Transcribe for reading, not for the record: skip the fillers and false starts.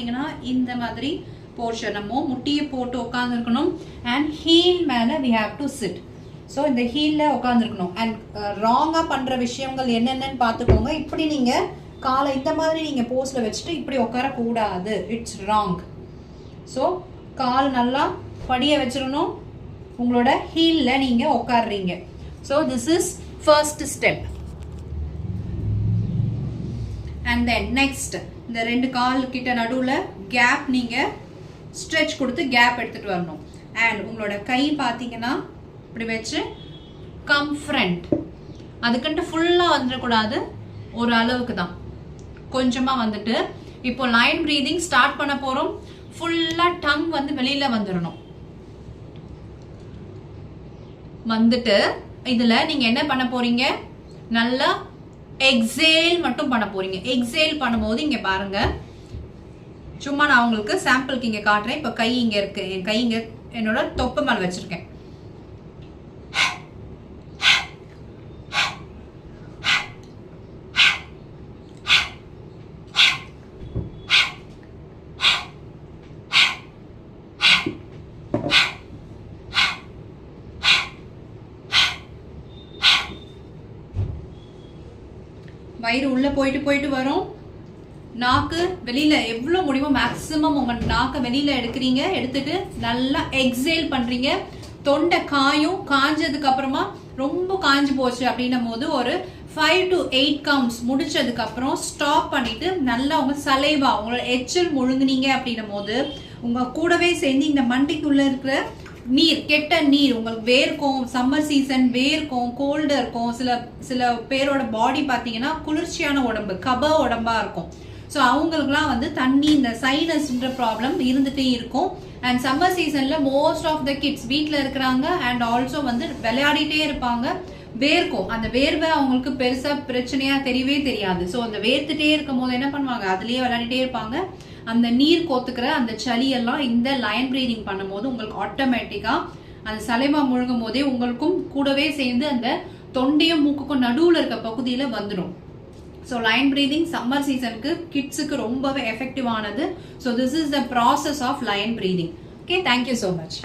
பார்த்தீங்கன்னா இந்த மாதிரி போர்ஷன் நம்ம முட்டியை போட்டு உட்காந்துருக்கணும் அண்ட் ஹீல் மேலே we have to sit. So இந்த ஹீலில் உட்காந்துருக்கணும். அண்ட் ராங்காக பண்ணுற விஷயங்கள் என்னென்னு பார்த்துக்கோங்க. இப்படி நீங்கள் காலை இந்த மாதிரி நீங்கள் போஸ்டில் வச்சுட்டு இப்படி உட்காரக்கூடாது. It's wrong. ஸோ கால் நல்லா படியை வச்சிடணும். உங்களோட ஹீலில் நீங்கள் உட்காடுறீங்க. So this is first step. And then next இந்த 2 கால் கிட்ட நடுவில் கேப் நீங்கள் ஸ்ட்ரெச் கொடுத்து கேப் எடுத்துகிட்டு வரணும். அண்ட் உங்களோட கை பார்த்தீங்கன்னா இப்படி வச்சு கம் ஃப்ரண்ட். அதுக்குன்ட்டு ஃபுல்லாக வந்துடக்கூடாது, ஒரு அளவுக்கு தான், கொஞ்சமாக வந்துட்டு. இப்போ லைன் ப்ரீதிங் ஸ்டார்ட் பண்ண போகிறோம். ஃபுல்லாக டங் வந்து வெளியில் வந்துடணும். வந்துட்டு இதில் நீங்கள் என்ன பண்ண போகிறீங்க, நல்லா எக்ஸேல் மட்டும் பண்ண போகிறீங்க. எக்ஸேல் பண்ணும்போது இங்கே பாருங்கள், சும்மா நான் உங்களுக்கு சாம்பிளுக்கு இங்கே காட்டுறேன். இப்போ கை இங்கே இருக்குது, என் கை இங்கே என்னோட தொப்பு மேலே வச்சுருக்கேன். வயிறு உள்ளே போயிட்டு வரும். நாக்கு வெளியில் எவ்வளோ முடியுமோ மேக்ஸிமம் உங்கள் நாக்கை வெளியில் எடுக்கிறீங்க. எடுத்துட்டு நல்லா எக்ஸேல் பண்ணுறீங்க. தொண்டை காயும், காஞ்சதுக்கு அப்புறமா ரொம்ப காஞ்சு போச்சு அப்படின்னும் போது ஒரு 5 to 8 கவுண்ட்ஸ் முடிச்சதுக்கப்புறம் ஸ்டாப் பண்ணிட்டு நல்லா உங்க சலைவா, உங்களோட எச்சில் முழுங்குனீங்க அப்படின்னும் போது உங்க கூடவே சேர்ந்து இந்த மண்டைக்குள்ள இருக்கிற நீர், கெட்ட நீர் உங்களுக்கு வேர்க்கும். சம்மர் சீசன் வேர்க்கும், கோல்டு இருக்கும். சில பேரோட பாடி பார்த்தீங்கன்னா குளிர்ச்சியான உடம்பு, கப உடம்பா இருக்கும். ஸோ அவங்களுக்குலாம் வந்து தண்ணி, இந்த சைனஸ்ன்ற ப்ராப்ளம் இருந்துகிட்டே இருக்கும். அண்ட் சம்மர் சீசனில் மோஸ்ட் ஆஃப் த கிட்ஸ் வீட்டில் இருக்கிறாங்க அண்ட் ஆல்சோ வந்து விளையாடிட்டே இருப்பாங்க. வேர்க்கும். அந்த வேர்வை அவங்களுக்கு பெருசாக பிரச்சனையாக தெரியவே தெரியாது. ஸோ அந்த வேர்த்துட்டே இருக்கும் போது என்ன பண்ணுவாங்க, அதுலேயே விளையாடிட்டே இருப்பாங்க. அந்த நீர் கோத்துக்கிற அந்த சளியெல்லாம் இந்த லைன் ப்ரீதிங் பண்ணும்போது உங்களுக்கு ஆட்டோமேட்டிக்காக அந்த சலைமா முழுங்கும் போதே உங்களுக்கும் கூடவே சேர்ந்து அந்த தொண்டையும் மூக்குக்கும் நடுவில் இருக்க பகுதியில் வந்துடும். ஸோ லைன் ப்ரீதிங் சம்மர் சீசனுக்கு கிட்ஸுக்கு ரொம்பவே எஃபெக்டிவ் ஆனது. So this is the process of line breathing. Okay, thank you so much.